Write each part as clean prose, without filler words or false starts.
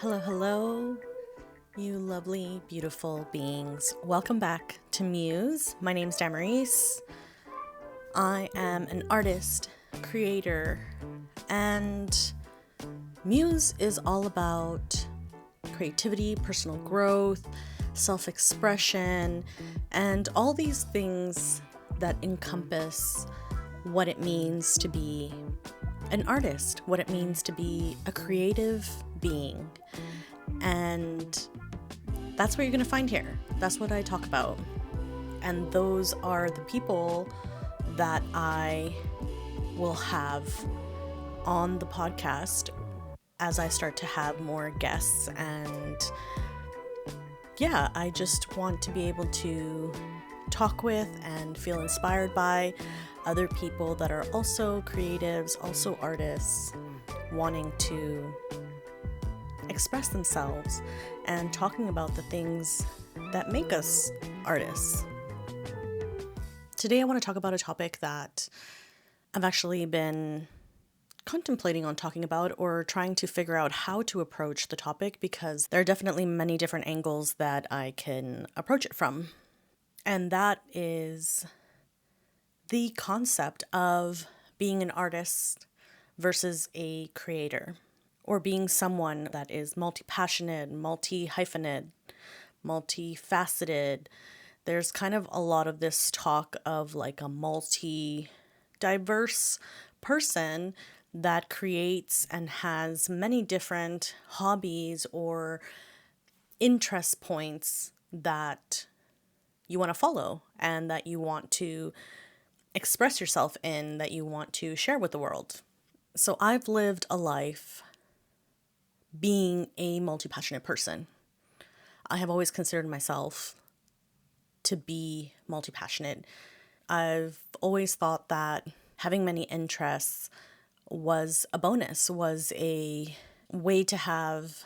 Hello, hello, you lovely, beautiful beings. Welcome back to Muse. My name's Damaris. I am an artist, creator, and Muse is all about creativity, personal growth, self-expression, and all these things that encompass what it means to be an artist, what it means to be a creative being. And that's what you're going to find here. That's what I talk about. And those are the people that I will have on the podcast as I start to have more guests. And yeah, I just want to be able to talk with and feel inspired by other people that are also creatives, also artists, wanting to express themselves and talking about the things that make us artists. Today I want to talk about a topic that I've actually been contemplating on talking about or trying to figure out how to approach the topic, because there are definitely many different angles that I can approach it from. And that is the concept of being an artist versus a creator, or being someone that is multi-passionate, multi-hyphenate, multifaceted. There's kind of a lot of this talk of like a multi-diverse person that creates and has many different hobbies or interest points that you want to follow and that you want to express yourself in, that you want to share with the world. So I've lived a life being a multi-passionate person. I have always considered myself to be multi-passionate. I've always thought that having many interests was a bonus, was a way to have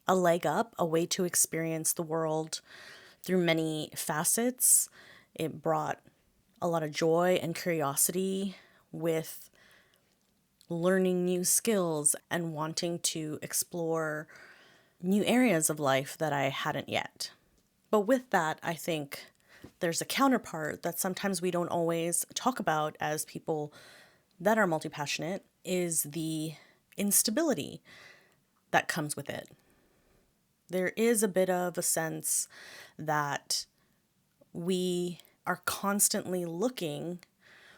a leg up, a way to experience the world through many facets. It brought a lot of joy and curiosity with learning new skills and wanting to explore new areas of life that I hadn't yet. But with that, I think there's a counterpart that sometimes we don't always talk about as people that are multi-passionate, is the instability that comes with it. There is a bit of a sense that we are constantly looking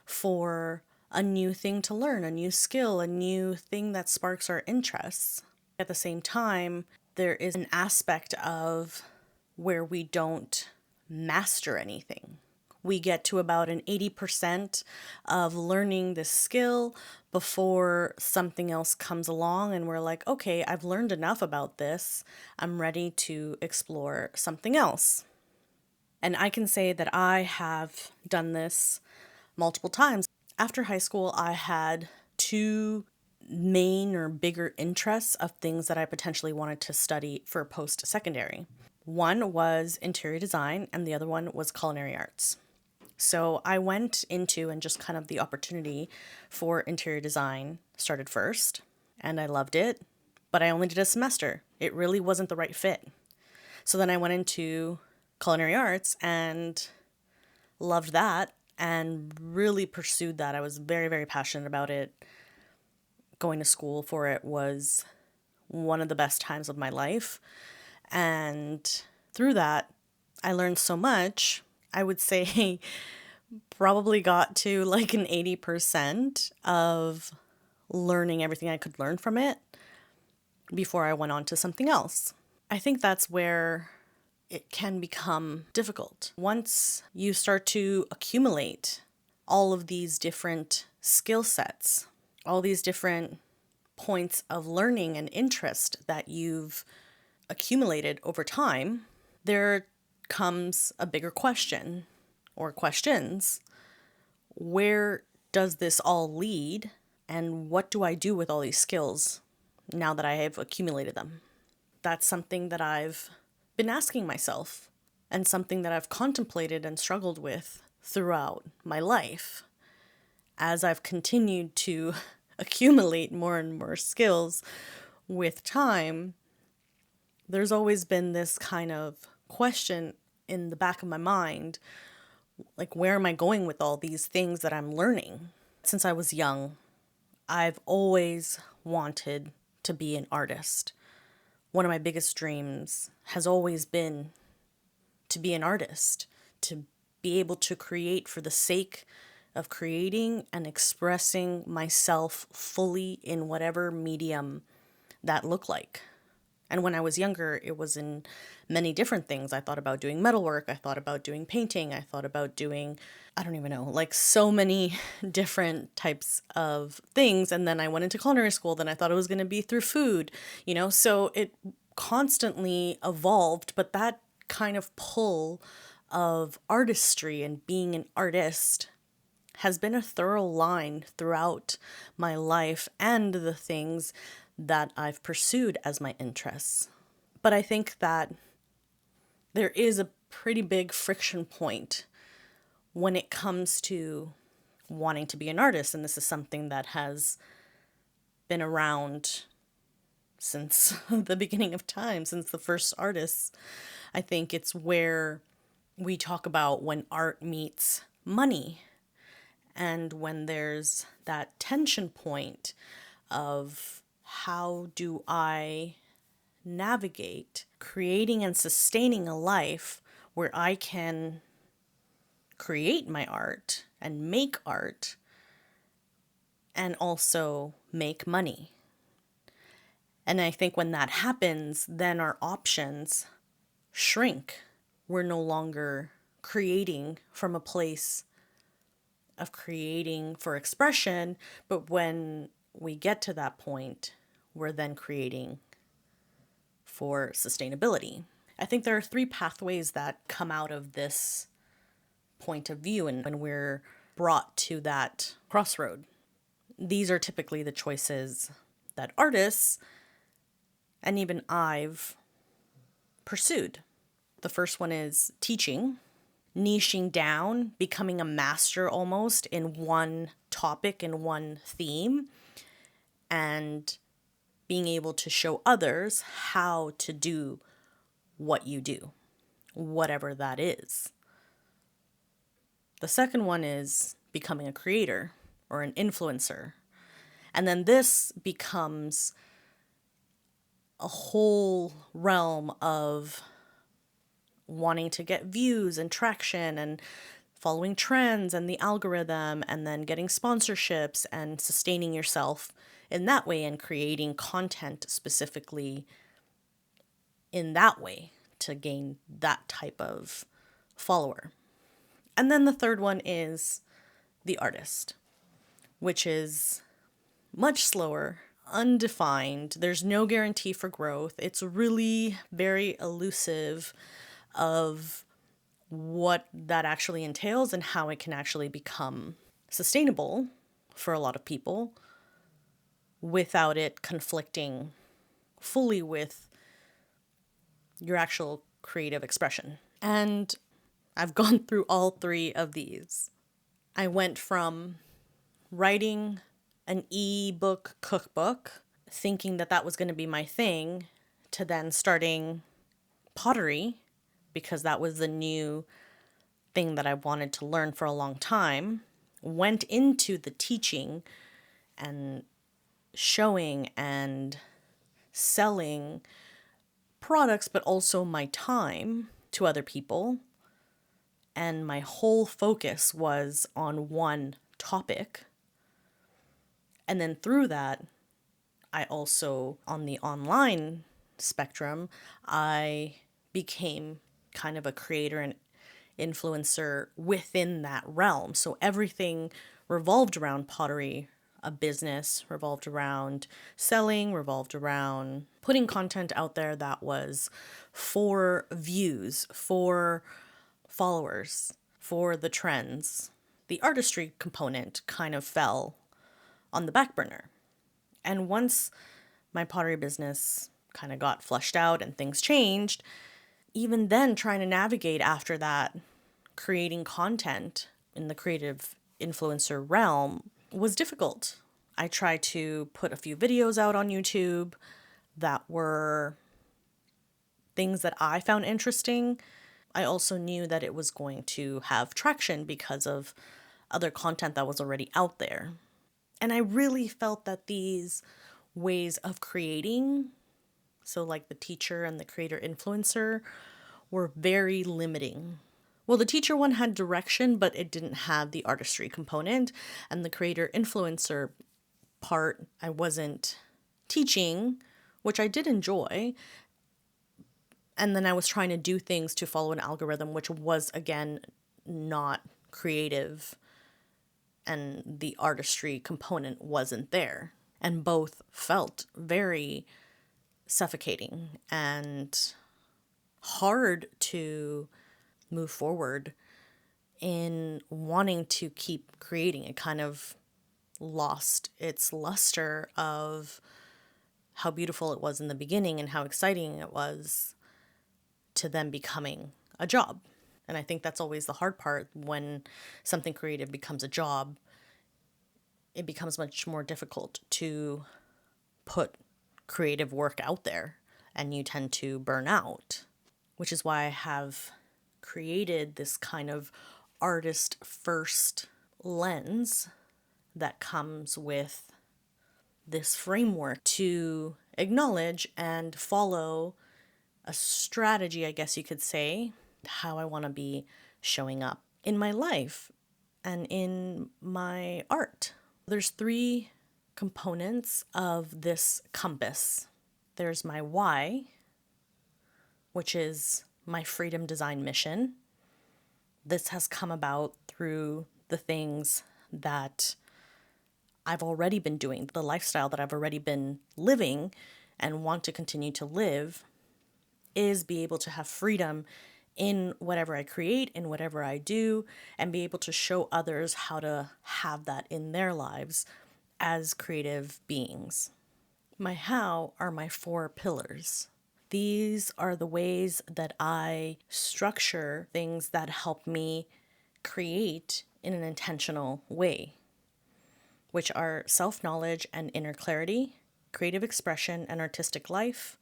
for a new thing to learn, a new skill, a new thing that sparks our interests. At the same time, there is an aspect of where we don't master anything. We get to about an 80% of learning this skill before something else comes along and we're like, okay, I've learned enough about this. I'm ready to explore something else. And I can say that I have done this multiple times. After high school, I had two main or bigger interests of things that I potentially wanted to study for post-secondary. One was interior design and the other one was culinary arts. So I went into, and just kind of the opportunity for interior design started first, and I loved it, but I only did a semester. It really wasn't the right fit. So then I went into culinary arts and loved that and really pursued that. I was very, very passionate about it. Going to school for it was one of the best times of my life. And through that, I learned so much. I would say probably got to like an 80% of learning everything I could learn from it before I went on to something else. I think that's where it can become difficult. Once you start to accumulate all of these different skill sets, all these different points of learning and interest that you've accumulated over time, there comes a bigger question or questions. Where does this all lead? And what do I do with all these skills now that I have accumulated them? That's something that I've been asking myself, and something that I've contemplated and struggled with throughout my life as I've continued to accumulate more and more skills with time. there's always been this kind of question in the back of my mind, like, where am I going with all these things that I'm learning? Since I was young, I've always wanted to be an artist. One of my biggest dreams has always been to be an artist, to be able to create for the sake of creating and expressing myself fully in whatever medium that looked like. And when I was younger, it was in many different things. I thought about doing metalwork, I thought about doing painting, I thought about doing, I don't even know, like so many different types of things. And then I went into culinary school, then I thought it was going to be through food, so it constantly evolved. But that kind of pull of artistry and being an artist has been a thorough line throughout my life and the things that I've pursued as my interests. But I think that there is a pretty big friction point when it comes to wanting to be an artist. And this is something that has been around since the beginning of time, since the first artists. I think it's where we talk about when art meets money, and when there's that tension point of how do I navigate creating and sustaining a life where I can create my art and make art and also make money. And I think when that happens, then our options shrink. We're no longer creating from a place of creating for expression, but when we get to that point, we're then creating for sustainability. I think there are three pathways that come out of this point of view, and when we're brought to that crossroad. These are typically the choices that artists and even I've pursued. The first one is teaching, niching down, becoming a master almost in one topic, in one theme, and being able to show others how to do what you do, whatever that is. The second one is becoming a creator or an influencer. And then this becomes a whole realm of wanting to get views and traction and following trends and the algorithm, and then getting sponsorships and sustaining yourself in that way and creating content specifically in that way to gain that type of follower. And then the third one is the artist, which is much slower, undefined. There's no guarantee for growth. It's really very elusive of what that actually entails and how it can actually become sustainable for a lot of people without it conflicting fully with your actual creative expression. And I've gone through all three of these. I went from writing an ebook cookbook, thinking that that was going to be my thing, to then starting pottery, because that was the new thing that I wanted to learn for a long time. Went into the teaching and showing and selling products, but also my time to other people. And my whole focus was on one topic. And then through that, I also, on the online spectrum, I became kind of a creator and influencer within that realm. So everything revolved around pottery. A business revolved around selling, revolved around putting content out there that was for views, for followers, for the trends. The artistry component kind of fell on the back burner. And once my pottery business kind of got flushed out and things changed, even then trying to navigate after that, creating content in the creative influencer realm was difficult. I tried to put a few videos out on YouTube that were things that I found interesting. I also knew that it was going to have traction because of other content that was already out there. And I really felt that these ways of creating, so like the teacher and the creator influencer, were very limiting. Well, the teacher one had direction, but it didn't have the artistry component. And the creator influencer part, I wasn't teaching, which I did enjoy. And then I was trying to do things to follow an algorithm, which was, again, not creative. And the artistry component wasn't there. And both felt very suffocating and hard to move forward in wanting to keep creating. It kind of lost its luster of how beautiful it was in the beginning and how exciting it was to then becoming a job. And I think that's always the hard part when something creative becomes a job. It becomes much more difficult to put creative work out there and you tend to burn out, which is why I have created this kind of artist first lens that comes with this framework to acknowledge and follow a strategy, I guess you could say, how I want to be showing up in my life and in my art. There's 3 components of this compass. There's my why, which is my freedom design mission. This has come about through the things that I've already been doing, the lifestyle that I've already been living and want to continue to live, is be able to have freedom in whatever I create, in whatever I do, and be able to show others how to have that in their lives as creative beings. My how are my 4 pillars. These are the ways that I structure things that help me create in an intentional way, which are self-knowledge and inner clarity, creative expression and artistic life,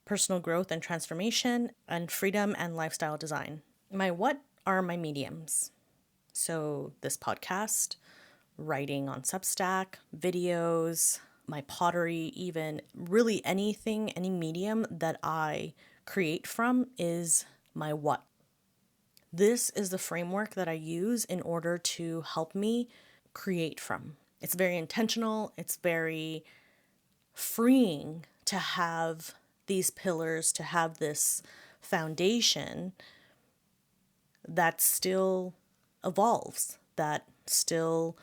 personal growth and transformation, and freedom and lifestyle design. My what are my mediums. So this podcast, writing on Substack, videos, my pottery, even really anything, any medium that I create from is my what. This is the framework that I use in order to help me create from. It's very intentional. It's very freeing to have these pillars, to have this foundation that still evolves, that still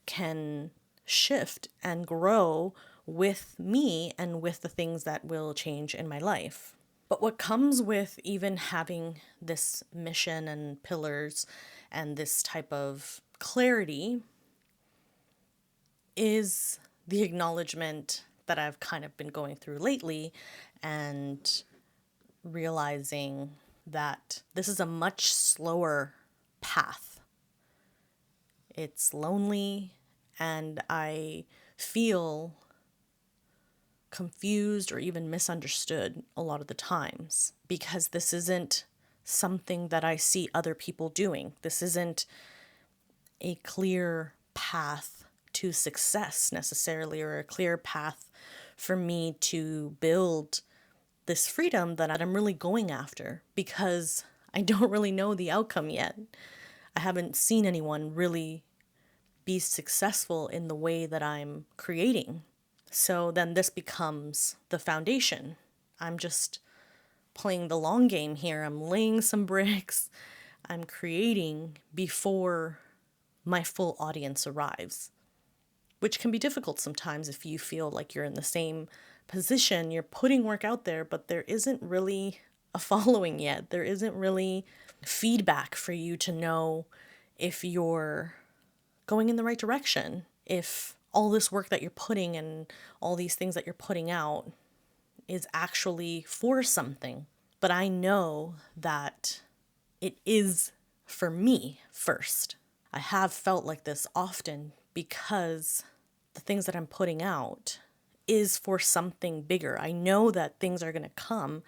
can shift and grow with me and with the things that will change in my life. But what comes with even having this mission and pillars and this type of clarity is the acknowledgement that I've kind of been going through lately and realizing that this is a much slower path. It's lonely and I feel confused or even misunderstood a lot of the times because this isn't something that I see other people doing. This isn't a clear path to success necessarily, or a clear path for me to build this freedom that I'm really going after, because I don't really know the outcome yet. I haven't seen anyone really be successful in the way that I'm creating. So then this becomes the foundation. I'm just playing the long game here. I'm laying some bricks. I'm creating before my full audience arrives, which can be difficult sometimes if you feel like you're in the same position. You're putting work out there, but there isn't really a following yet. There isn't really feedback for you to know if you're going in the right direction, if all this work that you're putting and all these things that you're putting out is actually for something. But I know that it is for me first. I have felt like this often because the things that I'm putting out is for something bigger. I know that things are going to come.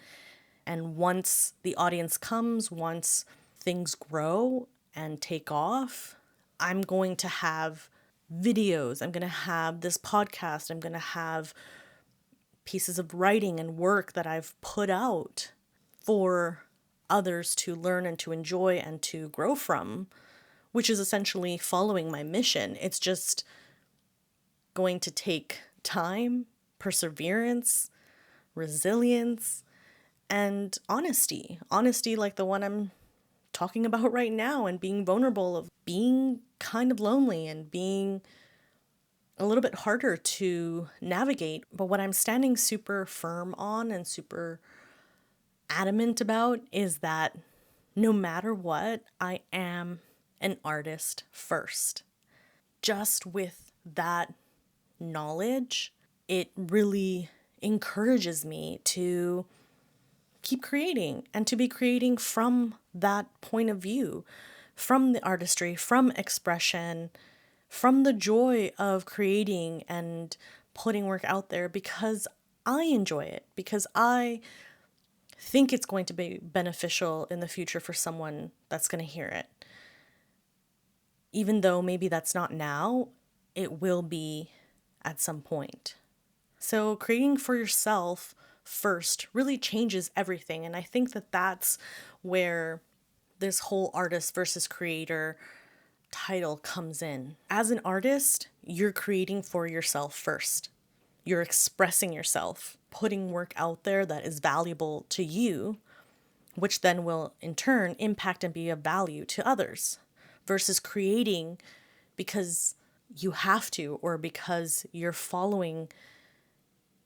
And once the audience comes, once things grow and take off, I'm going to have videos. I'm going to have this podcast. I'm going to have pieces of writing and work that I've put out for others to learn and to enjoy and to grow from, which is essentially following my mission. It's just going to take time, perseverance, resilience, and honesty. Honesty like the one I'm talking about right now, and being vulnerable, of being kind of lonely and being a little bit harder to navigate. But what I'm standing super firm on and super adamant about is that no matter what, I am an artist first. Just with that knowledge, it really encourages me to keep creating and to be creating from that point of view, from the artistry, from expression, from the joy of creating and putting work out there because I enjoy it, because I think it's going to be beneficial in the future for someone that's going to hear it. Even though maybe that's not now, it will be at some point. So creating for yourself first really changes everything. And I think that that's where this whole artist versus creator title comes in. As an artist, you're creating for yourself first. You're expressing yourself, putting work out there that is valuable to you, which then will in turn impact and be of value to others, versus creating because you have to or because you're following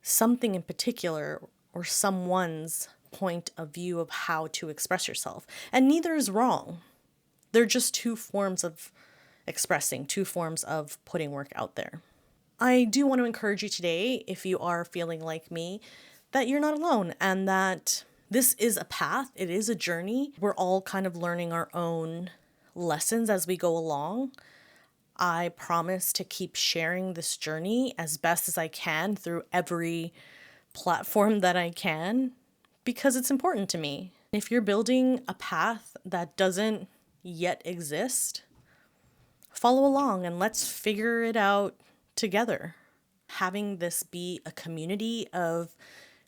something in particular or someone's point of view of how to express yourself. And neither is wrong. They're just two forms of expressing, two forms of putting work out there. I do want to encourage you today, if you are feeling like me, that you're not alone and that this is a path, it is a journey. We're all kind of learning our own lessons as we go along. I promise to keep sharing this journey as best as I can through every platform that I can, because it's important to me. If you're building a path that doesn't yet exist, follow along and let's figure it out together. Having this be a community of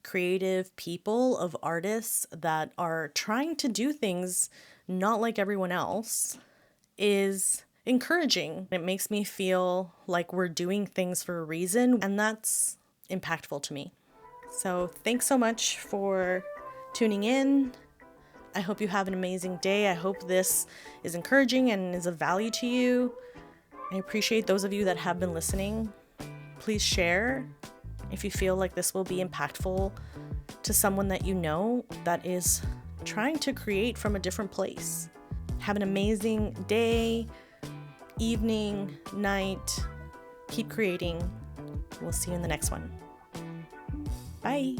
creative people, of artists that are trying to do things not like everyone else, is encouraging. It makes me feel like we're doing things for a reason, and that's impactful to me. So thanks so much for tuning in. I hope you have an amazing day. I hope this is encouraging and is of value to you. I appreciate those of you that have been listening. Please share if you feel like this will be impactful to someone that you know that is trying to create from a different place. Have an amazing day, evening, night. Keep creating. We'll see you in the next one. Bye.